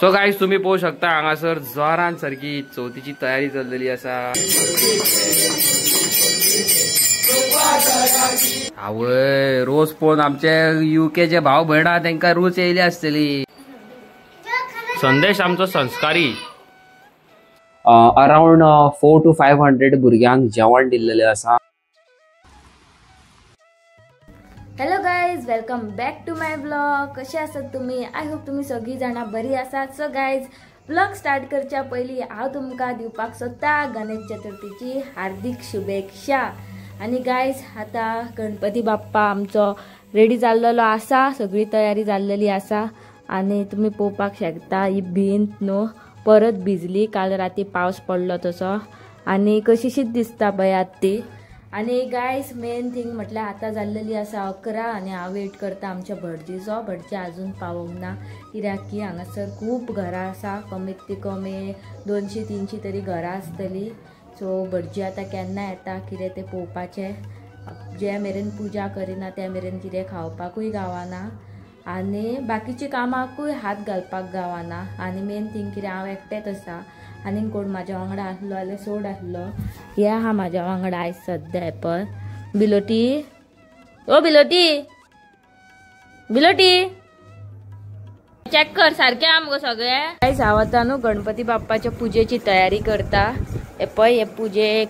So guys तुम्ही पोहू शकता हांगासर जोरान सारखी चवथीची तयारी चललेली असा। आवय रोज पोन आमचे यूकेचे भाव भयणा तांकां रूच येयली आसतली। संदेश आमचो संस्कारी अराउंड 400 to 500 भुरग्यांक जेवण दिल्लेले असा। Hello guys, welcome back to my blog. कसे आसात तुम्ही? आय होप तुम्ही सगळी जाणां बरी आसात। सो गायज, ब्लॉग स्टार्ट करच्या पयलीं हांव तुमकां दिवपाक सोदता गणेश चतुर्थीची हार्दिक शुभेच्छा। आणि गायज, आता गणपती बाप्पा आमचो रेडी जाल्लेलो आसा, सगळी तयारी जाल्लेली आसा। आणि तुम्ही पळोवपाक शकता ही भिंत न्हू परत भिजली, काल राती पावस पडलो तसो आणि कशीशीच दिसता पळयात ती। आणि गायज, मेन थिंग म्हटल्यार आतां जाल्लेली आसा 11 आणि हांव वेट करता आमच्या भटजीचो। भटजी अजून पावोंक ना, कित्याक की हांगासर खूब घरां आसा, कमीत ती कमी 200-300 तरी घरां आसतली। सो भटजी आतां केन्ना येता कितें तें पळोवपाचें। जे मेरेन पुजा करिना त्या मेरेन कितें खावपाकूय गावना आणि बाकीची कामाकूय हात घालपाक गावना। आणि मेन थिंग कितें हांव एकटेच आसा, आनी कोण म्हाज्या वांगडा आसलो जाल्यार सोड आसलो। हे आहा म्हाज्या वांगडा आयज सद्या पण बिलोटी। ओ बिलोटी, बिलोटी चेक कर, सारखे आमगो सगळे। आयज हांव आतां न्हू गणपती बाप्पाच्या पुजेची तयारी करता। हे पळय, हे पुजेक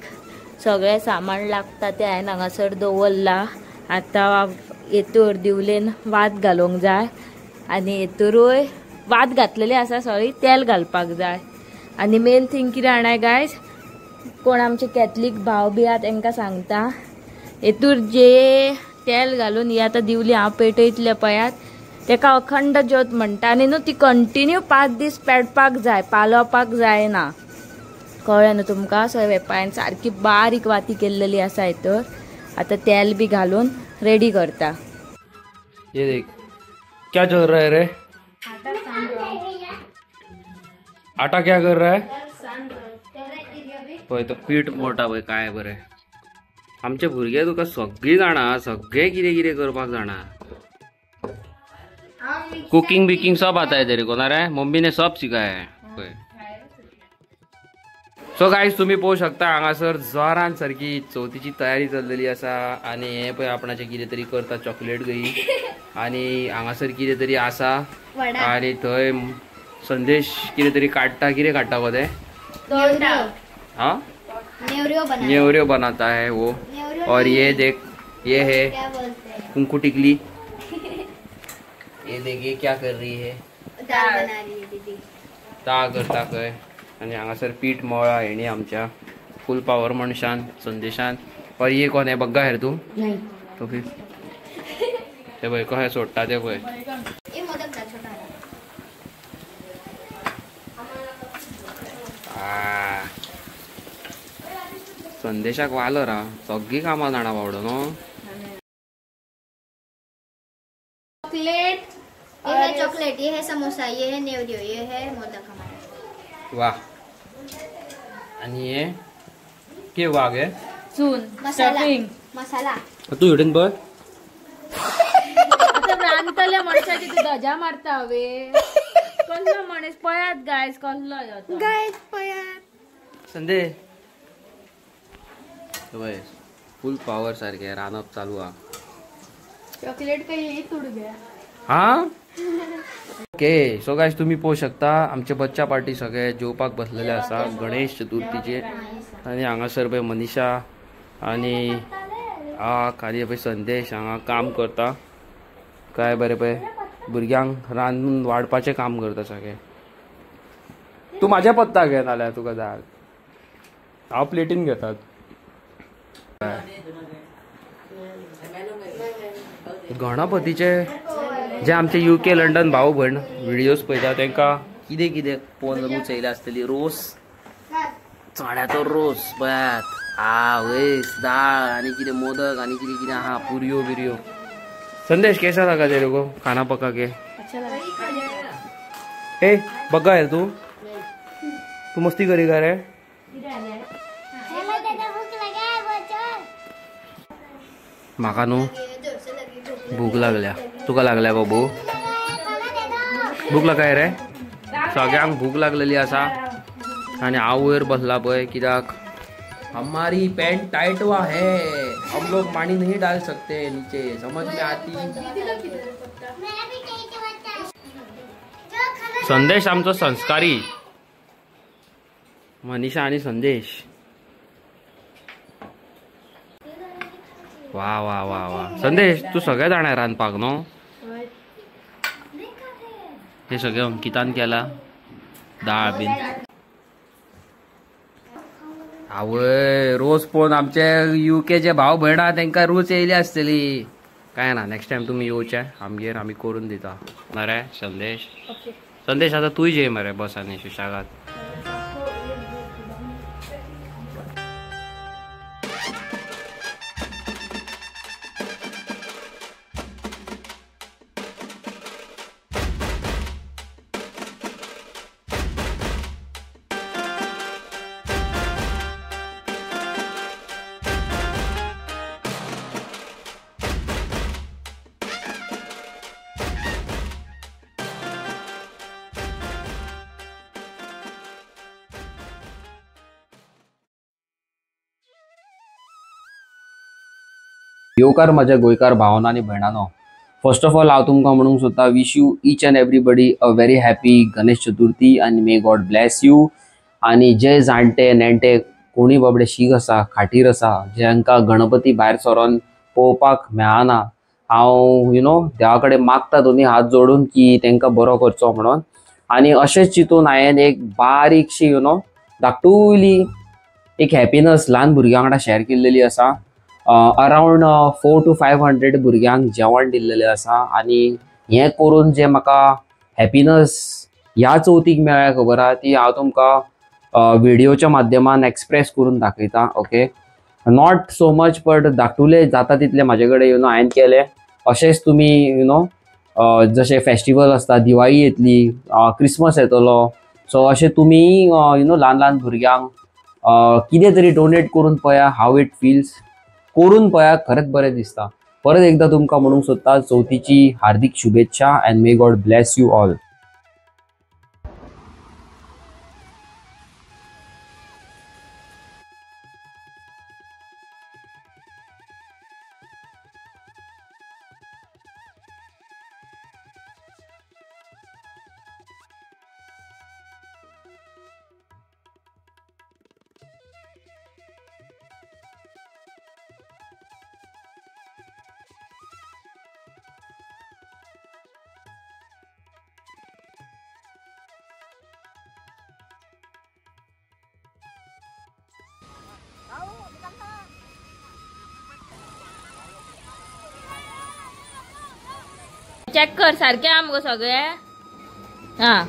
सगळे सामान लागता ते हांवें हांगासर दवरला। आतां हेतूर दिवलेन वात घालूंक जाय आणि हेतूरूय वात घातलेली आसा, सॉरी तेल घालपाक जाय। आणि मेन थिंग कितें जाणां गायज, कोण आमचे कॅथलीक भाव बी आहा तांकां सांगता, हेतूर जे तेल घालून ही आतां दिवली हांव पेटयतले पळयात, तेका अखंड ज्योत म्हणटा। आनी न्हू ती कंटिन्यू 5 दीस पेटपाक जाय, पालोवपाक जायना, कळ्ळें न्हू तुमकां। सो वेपान सारकी बारीक वाती केल्लेली आसा हेतूर। आतां तेल बी घालून रेडी करता। ये देख क्या चल रहा है रे? आटा क्या कर रहा है? पळय तो पीठ मोठा पळय काय बरें। आमचे भुरगे तुका सगळी जाणा, सगळे कितें कितें करपाक जाणा। कुकिंग बिकिंग सब आता है तेरे को ना रे? मम्मी ने सब सिखाया है। सो गाईज, तुम्ही पळोवू शकता हांगासर जोरान सारकी चवथीची तयारी चललेली आसा। आणि हे पळय आपणाचे कितें तरी करता, चॉकलेट गई आणि हांगासर कितें तरी आसा। आणि थंय संदेश कितें तरी काडटा, कितें काडटा गो ते? हाँ, नेवरियो बनाता है वो। और ये देख, ये है कुंकू टिकली। ये देख, ये क्या कर रही है? दाल बना रही है दीदी। दाळ करता खंय। आणि हांगासर पीठ मळा हेणी आमच्या फुल पावर मनशान, संदेशान। और ये कोण है? बग्गा है तू? नहीं तो फिर ते पळय कशें सोडटा ते पळय। संदेशाक वालो रा, सगळी कामां जाणा बावडो न्हू। चॉकलेट, ये है चॉकलेट, ये है समोसा, ये है नेवरियो, ये है मोदक हमारा। वाह। आणि ये के वाग है? चून स्टफिंग मसाला। तू हिडून बघ। आता रांदतल्या मनशाची तू धजा मारता हवे। कसलो मनीस पळयात गायज, कसलो ह्यो गायज पळयात। संदेश बघ, फुल पावर सारखे रानप चालू हा। चॉकलेट काही तुड गया। हा ओके। सो गाइस, तुम्ही पळोवू शकता आमचे बच्चा पार्टी सगळे जेवपाक बसलेले आसा गणेश चतुर्थीचे। आणि हांगासर पळय मनीषा आणि खाली पळय संदेश हांगा काम करता। काय बरें पळय भुरग्यांक रांदून वाडपाचें काम करता सगळे। तू माझ्या पत्ता घे नाल्यार तुका जाय, हांव प्लेटीन घेतात। गणपतीचे जे आमचे UK लंडन भाऊ भयण व्हिडिओज पळयता तांकां कितें कितें पोवन रूच येयले आसतली। रोस, चण्याचो रोस पळयात, आवयस दाळ आणि कितें मोदक आणि कितें कितें आहा, पुरयो बिरयो। संदेश कैसा लगा तेरे को खाना पका के? अच्छा लगा। ए बग्गा है तू मस्ती करी का रे? म्हाका न्हू भूक लागल्या। तुका लागल्या बाबू? भूक लागाय रे? सगळ्यांक भूक लागलेली असा आणि हांव वयर बसला पळय कित्याक हमारी पैंट टाइट हुआ है, हम लोग पानी नहीं डाल सकते नीचे, समझ में आती। संदेश आमचो संस्कारी मनीषा आणि संदेश। वा वा वा वा संदेश तू सगळ्या जाणार रांदपाक न्हू? हे सगळे अंकितान केला डाळ बीन। आवय रोज पोन आमचे युकेचे भाव भयण आहा तांकां रूच येयली आसतली काय ना। नेक्स्ट टाइम तुम्ही येवचे आमगेर आमी करून दिता मरे संदेश। संदेश आता तूय जे मरे बस आनी सुशागात। येवकार माझ्या गोंयकार भावांनो आनी भयणांनो, फर्स्ट ऑफ ऑल हांव तुमकां म्हणूंक सोदता wish you each and everybody a very happy Ganesh Chaturthi आनी मे गॉड ब्लेस यू। आनी जे जाणटे नेणटे कोणी बाबडे शीक आसा खाटीर आसा ज्यांकां गणपती भायर सरोन पळोवपाक मेळना, हांव देवा कडेन मागता दोनी हात जोडून की तांकां बरो करचो म्हणून। आनी अशेंच चिंतून हांवें एक बारीकशी धाकटुली एक हॅपीनस ल्हान भुरग्यां वांगडा शेअर केल्लेली आसा। अराउंड 400 to 500 भुरग्यांक जेवण दिल्लेलें आसा आनी हें करून जे म्हाका हॅपीनस ह्या चवथीक मेळ्ळ्या खबर आहा ती हांव तुमकां व्हिडिओच्या माध्यमान एक्सप्रेस करून दाखयता। Okay, not so much but धाकटुले जाता तितले म्हाजे कडेन हांवें केले। अशेंच तुमी जशे फेस्टिवल आसता, दिवाळी येतली, क्रिसमस येतलो, सो अशें तुमी ल्हान ल्हान भुरग्यांक कितें तरी डोनेट करून पळया हाव इट फील्स, करून पळया खरेंच बरें दिसता। परत एकदा तुमकां म्हणूंक सोदता चवथीची हार्दिक शुभेच्छा and may God bless you all. Check कर सारखे आमगो सगळे। हा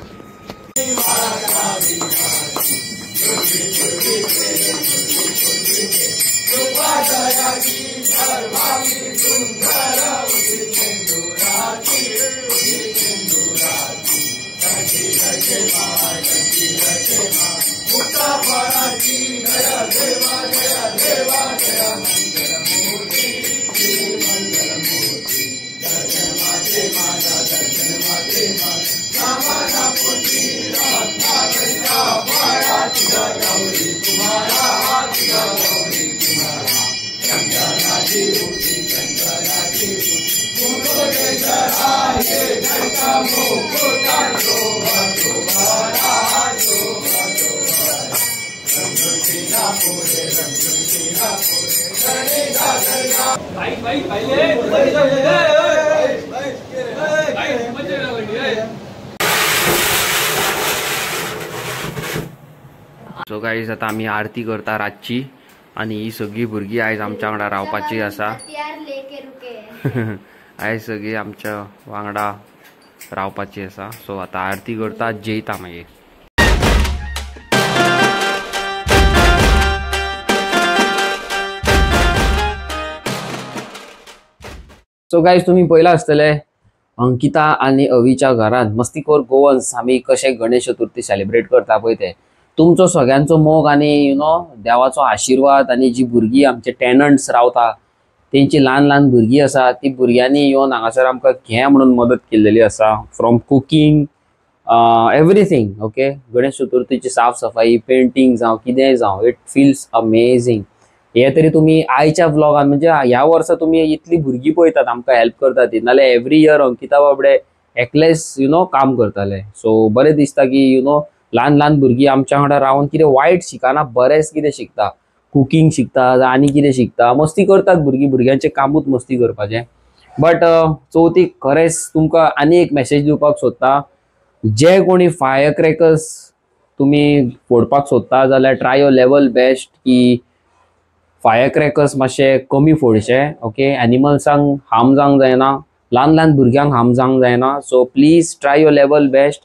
सो गाईज आता आम्ही आरती करता रातची आणि ही सगळी भुरगीं आयज आमच्या वांगडा रावपाची आसा। आयज सगळी आमच्या वांगडा रावपाची आसा। सो आता आरती करता जेयता मागीर। सो गाईज तुम्ही पळयला आसतले अंकिता आणि अवीच्या घरात मस्तीखोर गोवन्स आम्ही कशे गणेश चतुर्थी सेलिब्रेट करता पळय ते। तुमचो सगळ्यांचो मोग आणि देवाचो आशीर्वाद आणि जी भुरगीं आमचे टेनंट्स रावता तेंची ल्हान ल्हान भुरगीं आसा ती भुरग्यांनी येवन हांगासर आमकां घे म्हणून मदत केल्लेली आसा। From cooking everything okay. Ganesh चतुर्थीची साफ सफाई, पेंटिंग जावं कितेंय जावं, इट फील्स अमेझिंग. हे तरी तुम्ही आयच्या व्लॉगान म्हणजे ह्या वर्सा तुम्ही इतली भुरगीं पळयतात आमकां हेल्प करतात ती, नाल्यार एवरी इयर अंकिता बाबडे एकलेच काम करताले. सो बरें दिसता की ल्हान ल्हान भुरगीं आमच्या वांगडा रावन कितें वायट शिकना, बरेंच कितें शिकता, कुकिंग शिकता आनी कितें शिकता, मस्ती करतात भुरग्यांचें कामूच मस्ती करपाचें. बट चवथीक खरेंच तुमकां आनी एक मेसेज दिवपाक सोदता, जे कोणी फायर क्रॅकर्स तुम्ही फोडपाक सोदता जाल्यार ट्राय युअर लेवल बेस्ट की फायर क्रॅकर्स मातशे कमी फोडचे. ओके, एनिमल्सांक हार्म जावंक जायना, ल्हान ल्हान भुरग्यांक हार्म जावंक जायना. So please try your level best.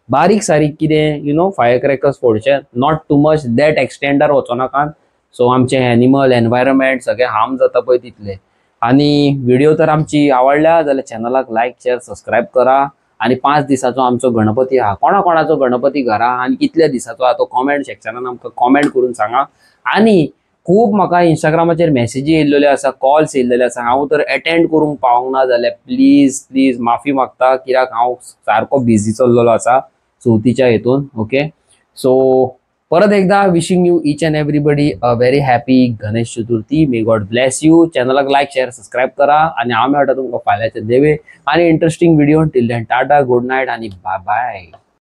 बारीक सारीक कितें फायर क्रॅकर्स फोडचे, नॉट टू मच दॅट एक्सटेंडार वचो नाकात. सो आमचे एनिमल एनवायरमेंट सगळे हार्म जाता पळय तितले. आणि व्हिडिओ तर आमची आवडल्या जाल्यार चॅनलाक लायक शेअर सबस्क्राईब करा. आणि 5 दिसाचो आमचो गणपती हा, कोणाकोणाचो गणपती घरा आणि कितल्या दिसाचो हा तो कॉमेंट सेक्शनान आमकां कॉमेंट करून सांगा. आणि खूब म्हाका इंस्टाग्रामाचेर मेसेजी येयल्ल्यो आसा, कॉल्स येयल्ले आसा, हांव तर अटेंड करूंक पावंक ना जाल्यार प्लीज प्लीज माफी मागता, कित्याक हांव सारको बिझी चल्लेलो आसा चवथीच्या हेतून. ओके, सो परत एकदा wishing you each and everybody a very happy Ganesh Chaturthi. May God bless you. चॅनलाक लायक शेअर सबस्क्राईब करा आणि हांव मेळटा तुमकां फाल्यांचे देवे आणि interesting video. Till then tata, good night आणि बाय बाय.